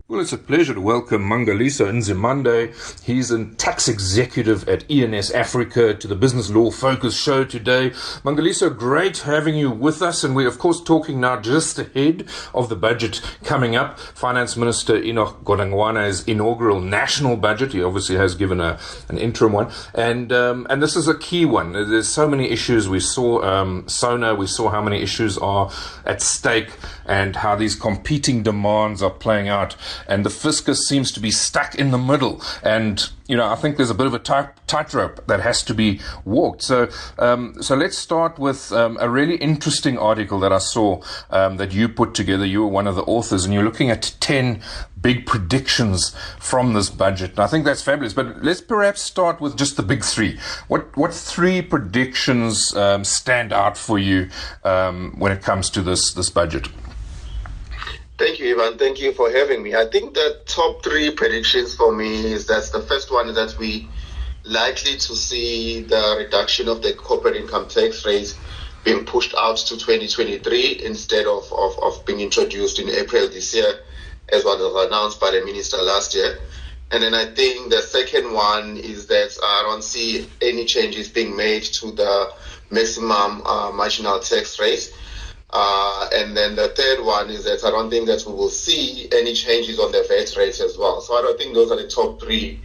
Well, it's a pleasure to welcome Mangaliso Nzimande. He's a tax executive at ENS Africa to the Business Law Focus show today. Mangaliso, great having you with us. And we're, of course, talking now just ahead of the budget coming up. Finance Minister Enoch Godongwana's inaugural national budget. He obviously has given an interim one. And this is a key one. There's so many issues. We saw SONA. We saw how many issues are at stake and how these competing demands are playing out. And the fiscus seems to be stuck in the middle. And, I think there's a bit of a tightrope that has to be walked. So let's start with a really interesting article that I saw that you put together. You were one of the authors, and you're looking at 10 big predictions from this budget. And I think that's fabulous. But let's perhaps start with just the big three. What three predictions stand out for you when it comes to this budget? Thank you, Ivan. Thank you for having me. I think the top three predictions for me is that the first one is that we likely to see the reduction of the corporate income tax rate being pushed out to 2023 instead of being introduced in April this year, as was announced by the minister last year. And then I think the second one is that I don't see any changes being made to the maximum marginal tax rate. And then the third one is that I don't think that we will see any changes on the VAT rates as well. So I don't think those are the top three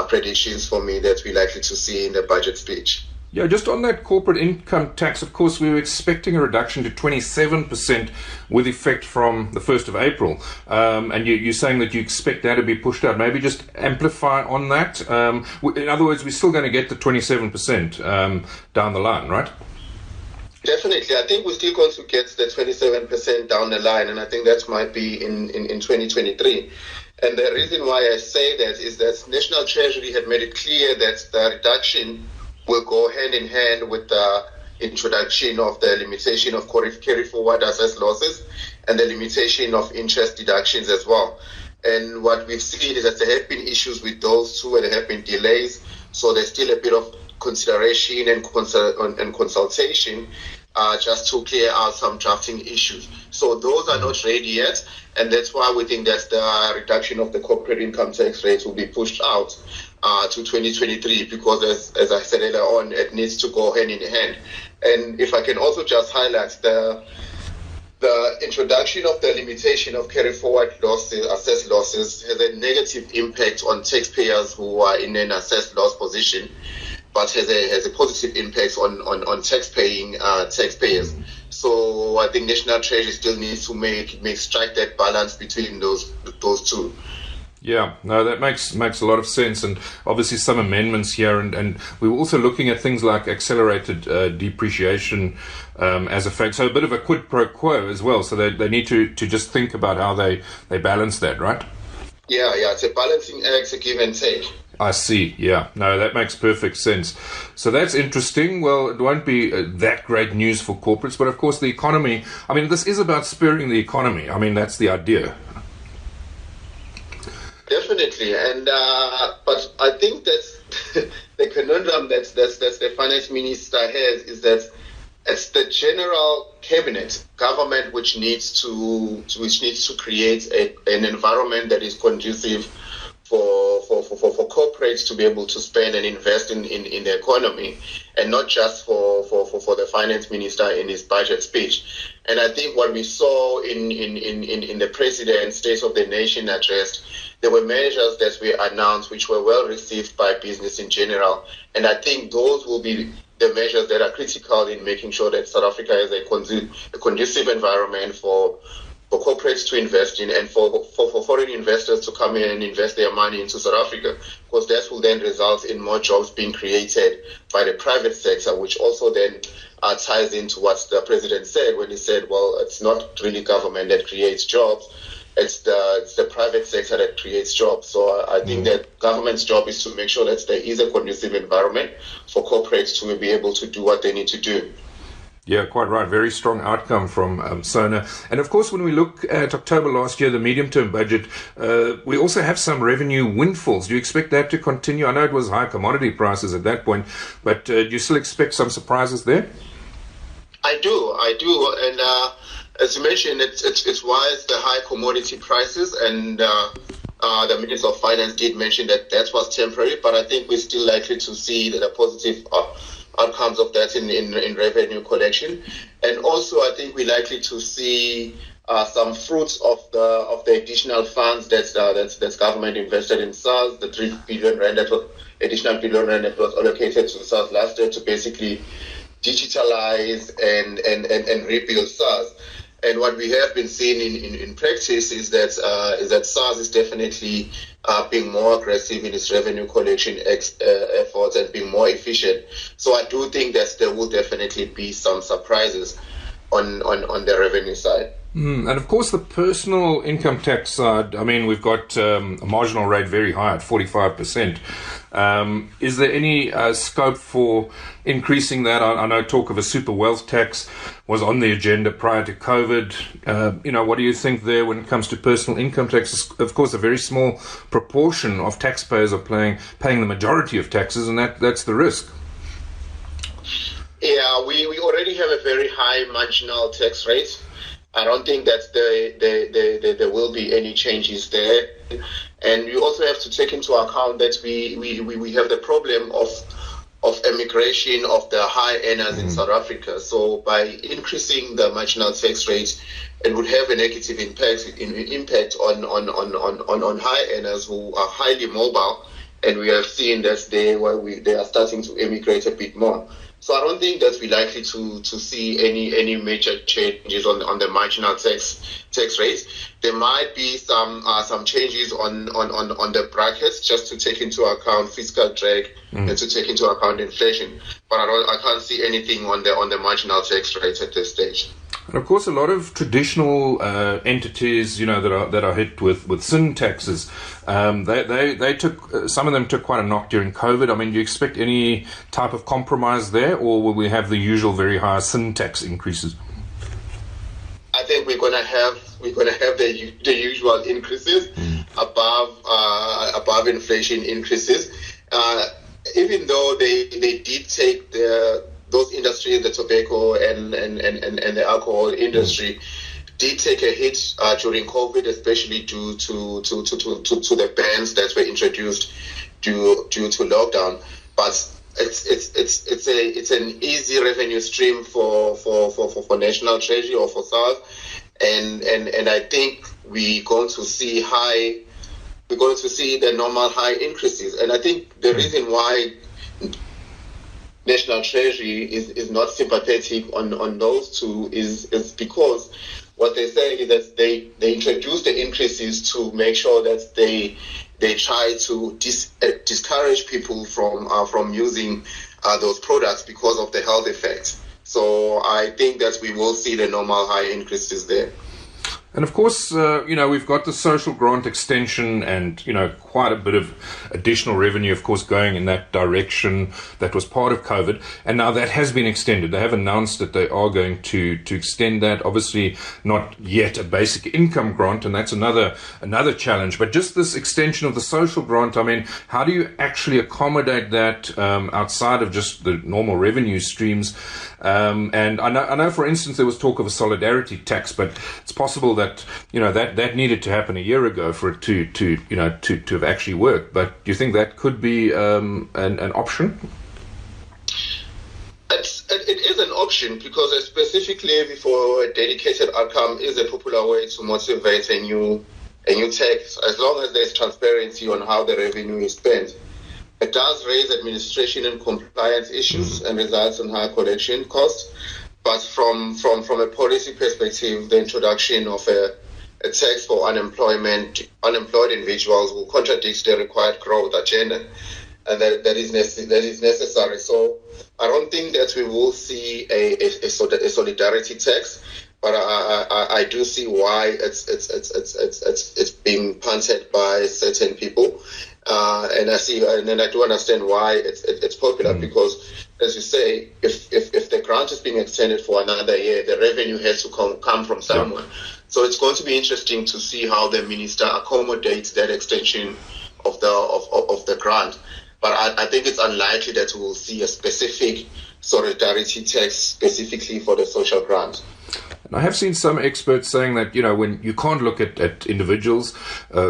predictions for me that we're likely to see in the budget speech. Yeah, just on that corporate income tax, of course, we were expecting a reduction to 27% with effect from the 1st of April. And you're saying that you expect that to be pushed out. Maybe just amplify on that. In other words, we're still going to get the 27% down the line, right? Definitely. I think we're still going to get the 27% down the line, and I think that might be in 2023. And the reason why I say that is that National Treasury had made it clear that the reduction will go hand in hand with the introduction of the limitation of carry forward assessed losses and the limitation of interest deductions as well. And what we've seen is that there have been issues with those two, and there have been delays. So there's still a bit of consideration and consultation just to clear out some drafting issues. So those are not ready yet, and that's why we think that the reduction of the corporate income tax rate will be pushed out to 2023, because as I said earlier on, it needs to go hand in hand. And if I can also just highlight the introduction of the limitation of carry forward losses, assessed losses, has a negative impact on taxpayers who are in an assessed loss position, but has a positive impact on taxpayers. So I think National Treasury still needs to strike that balance between those two. Yeah, no, that makes a lot of sense, and obviously some amendments here, and we were also looking at things like accelerated depreciation as a fact, so a bit of a quid pro quo as well, so they need to just think about how they balance that, right? Yeah, it's a balancing act, it's a give and take. I see, yeah. No, that makes perfect sense. So that's interesting. Well, it won't be that great news for corporates, but of course the economy, this is about spurring the economy. That's the idea. Definitely, and but I think that's the conundrum that the finance minister has, is that it's the general cabinet government which needs to create an environment that is conducive for corporates to be able to spend and invest in the economy, and not just for the finance minister in his budget speech. And I think what we saw in the president's State of the Nation address, there were measures that were announced which were well received by business in general. And I think those will be the measures that are critical in making sure that South Africa has a conducive environment for corporates to invest in, and for foreign investors to come in and invest their money into South Africa, because that will then result in more jobs being created by the private sector, which also then ties into what the president said when he said, well, it's not really government that creates jobs, it's the private sector that creates jobs. So I think that government's job is to make sure that there is a conducive environment for corporates to be able to do what they need to do. Yeah, quite right. Very strong outcome from SONA. And of course, when we look at October last year, the medium-term budget, we also have some revenue windfalls. Do you expect that to continue? I know it was high commodity prices at that point, but do you still expect some surprises there? I do. And as you mentioned, it's wise the high commodity prices, and the Minister of Finance did mention that was temporary, but I think we're still likely to see the positive outcomes of that in revenue collection, and also I think we're likely to see some fruits of the additional funds that's government invested in SARS, the 3 billion rand additional billion rand that was allocated to SARS last year to basically digitalize and rebuild SARS. And what we have been seeing in practice is that SARS is definitely being more aggressive in its revenue collection efforts and being more efficient. So I do think that there will definitely be some surprises on the revenue side. And of course, the personal income tax side, I mean, we've got a marginal rate very high at 45%. Is there any scope for increasing that? I know talk of a super wealth tax was on the agenda prior to COVID. What do you think there when it comes to personal income taxes? Of course, a very small proportion of taxpayers are paying the majority of taxes, and that's the risk. Yeah, we already have a very high marginal tax rate. I don't think that there will be any changes there. And you also have to take into account that we have the problem of emigration of the high earners in South Africa. So by increasing the marginal tax rate, it would have a negative impact on high earners who are highly mobile, and we have seen that they are starting to emigrate a bit more. So I don't think that we're likely to see any major changes on the marginal tax rate. There might be some changes on the brackets just to take into account fiscal drag and to take into account inflation. But I can't see anything on the marginal tax rate at this stage. And of course, a lot of traditional entities, that are hit with sin taxes, they took some of them took quite a knock during COVID. I mean, do you expect any type of compromise there, or will we have the usual very high sin tax increases? I think we're gonna have the usual increases above inflation increases. Even though they did take those industries, the tobacco and the alcohol industry, did take a hit during COVID, especially due to the bans that were introduced due to lockdown. But it's an easy revenue stream for National Treasury or for SARS, and I think we're going to see the normal high increases. And I think the reason why National Treasury is not sympathetic on those two is because what they say is that they introduce the increases to make sure that they try to discourage people from using those products because of the health effects. So I think that we will see the normal high increases there. And of course, we've got the social grant extension and, quite a bit of additional revenue, of course, going in that direction that was part of COVID. And now that has been extended. They have announced that they are going to extend that. Obviously, not yet a basic income grant, and that's another challenge. But just this extension of the social grant, I mean, how do you actually accommodate that outside of just the normal revenue streams? And I know, for instance, there was talk of a solidarity tax, but it's possible that that needed to happen a year ago for it to have actually worked. But do you think that could be an option? It is an option because specifically for a dedicated outcome is a popular way to motivate a new tax, as long as there's transparency on how the revenue is spent. It does raise administration and compliance issues and results in high collection costs. But from a policy perspective, the introduction of a tax for unemployed individuals will contradict the required growth agenda, and that is necessary. So I don't think that we will see a solidarity tax, but I do see why it's being punted by certain people. And I do understand why it's popular because, as you say, if the grant is being extended for another year, the revenue has to come from somewhere. So it's going to be interesting to see how the minister accommodates that extension of the grant. But I think it's unlikely that we will see a specific solidarity tax specifically for the social grant. I have seen some experts saying that, when you can't look at individuals,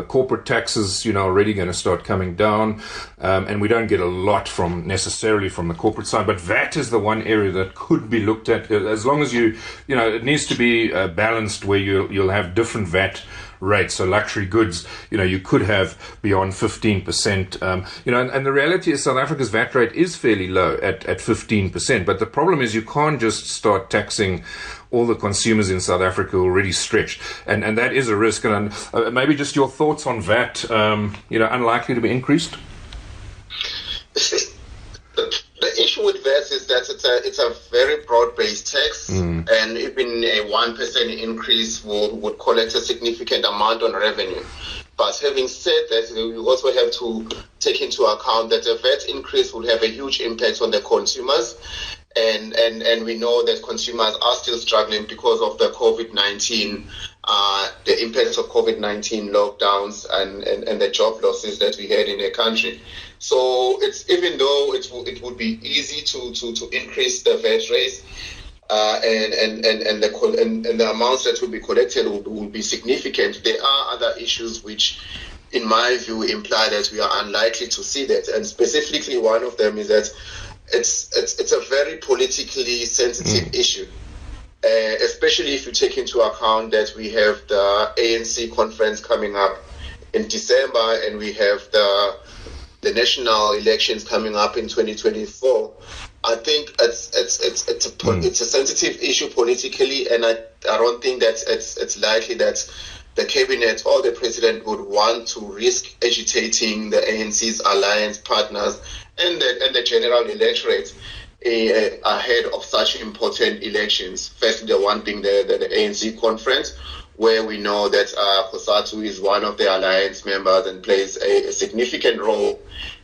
corporate taxes, are already going to start coming down, and we don't get a lot necessarily from the corporate side, but VAT is the one area that could be looked at, as long as it needs to be balanced where you'll have different VAT rates. So luxury goods, you could have beyond 15%, and the reality is South Africa's VAT rate is fairly low at 15%, but the problem is you can't just start taxing all the consumers in South Africa already stretched, and that is a risk. And maybe just your thoughts on VAT, unlikely to be increased? The issue with VAT is that it's a very broad-based tax, and even a 1% increase would collect a significant amount on revenue. But having said that, we also have to take into account that a VAT increase will have a huge impact on the consumers. And we know that consumers are still struggling because of the COVID-19, the impacts of COVID-19 lockdowns and the job losses that we had in the country. So it's, even though it would be easy to increase the VAT rates, and the amounts that will be collected will be significant, there are other issues which, in my view, imply that we are unlikely to see that. And specifically, one of them is that it's a very politically sensitive issue, especially if you take into account that we have the ANC conference coming up in December, and we have the national elections coming up in 2024. I think it's a sensitive issue politically, and I don't think that it's likely that the cabinet or the president would want to risk agitating the ANC's alliance partners and the general electorate ahead of such important elections. First, the one being the ANC conference, where we know that COSATU is one of the alliance members and plays a significant role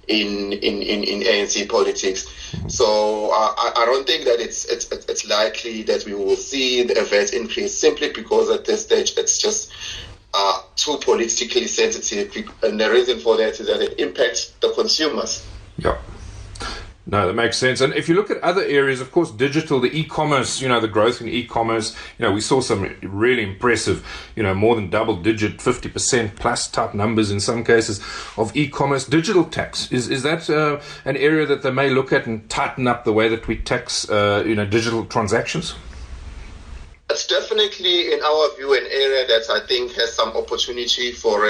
in ANC politics. So I don't think that it's likely that we will see the VAT increase, simply because at this stage it's just too politically sensitive, and the reason for that is that it impacts the consumers. Yeah. No, that makes sense. And if you look at other areas, of course, digital, the e-commerce, the growth in e-commerce, we saw some really impressive, more than double-digit, 50% plus type numbers in some cases of e-commerce. Digital tax, is that an area that they may look at and tighten up the way that we tax, digital transactions? It's definitely, in our view, an area that I think has some opportunity for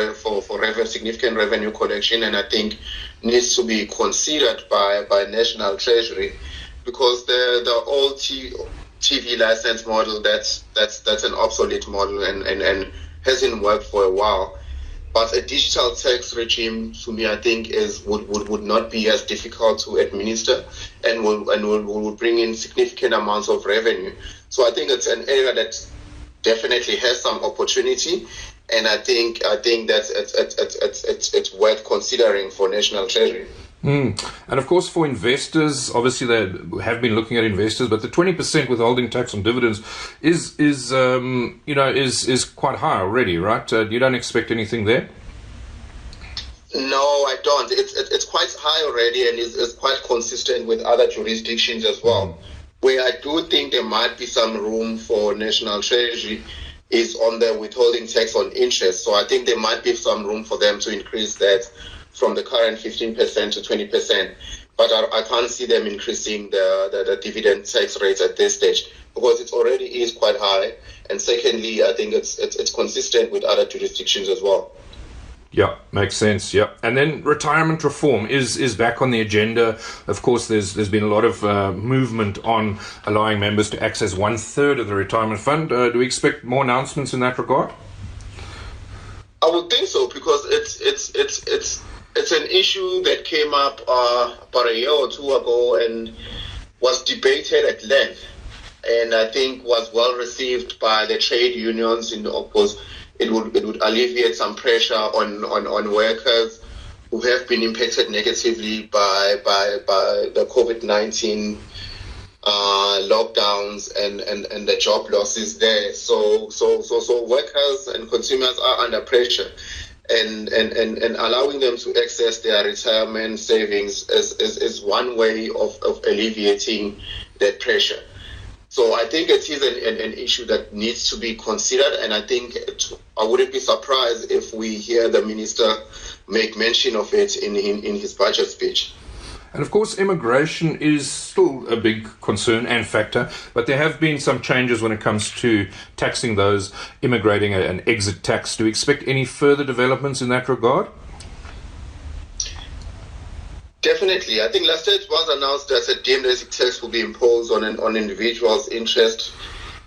significant revenue collection, and I think needs to be considered by National Treasury, because the old TV license model, that's an obsolete model and hasn't worked for a while. But a digital tax regime, to me, I think would not be as difficult to administer, and will bring in significant amounts of revenue. So I think it's an area that definitely has some opportunity, and I think that it's worth considering for National Treasury. And of course, for investors, obviously they have been looking at investors, but the 20% withholding tax on dividends is quite high already, right? You don't expect anything there? No, I don't. It's quite high already, and it's quite consistent with other jurisdictions as well. Where I do think there might be some room for National Treasury is on the withholding tax on interest. So I think there might be some room for them to increase that from the current 15% to 20%. But I can't see them increasing the dividend tax rates at this stage, because it already is quite high. And secondly, I think it's consistent with other jurisdictions as well. Yeah, makes sense. Yeah, and then retirement reform is back on the agenda. Of course, there's been a lot of movement on allowing members to access 1/3 of the retirement fund. Do we expect more announcements in that regard? I would think so, because it's an issue that came up about a year or two ago and was debated at length, and I think was well received by the trade unions. Of course, it would alleviate some pressure on workers who have been impacted negatively by the COVID-19 lockdowns and the job losses there. So workers and consumers are under pressure, and allowing them to access their retirement savings is one way of alleviating that pressure. So I think it is an issue that needs to be considered, and I think I wouldn't be surprised if we hear the minister make mention of it in his budget speech. And of course, immigration is still a big concern and factor, but there have been some changes when it comes to taxing those immigrating, an exit tax. Do we expect any further developments in that regard? Definitely. I think last year it was announced that a deemed exit tax will be imposed on individuals' interest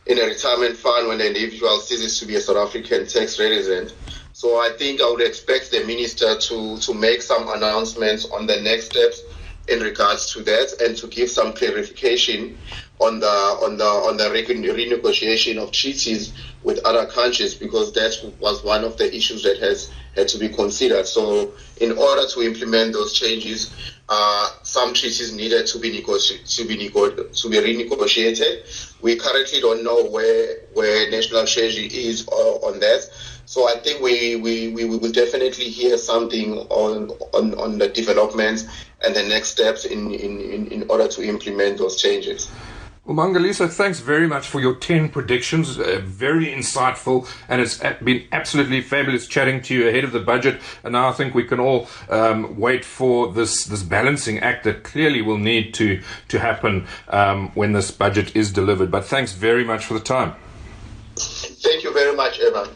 in a retirement fund when the individual ceases to be a South African tax resident. So I think I would expect the minister to make some announcements on the next steps in regards to that, and to give some clarification on the renegotiation of treaties with other countries, because that was one of the issues that had to be considered. So in order to implement those changes, some treaties needed to be renegotiated. We currently don't know where National Treasury is on that. So I think we will definitely hear something on the developments and the next steps in order to implement those changes. Well, Mangaliso, thanks very much for your 10 predictions. Very insightful, and it's been absolutely fabulous chatting to you ahead of the budget. And now I think we can all wait for this balancing act that clearly will need to happen when this budget is delivered. But thanks very much for the time. Thank you very much, Evan.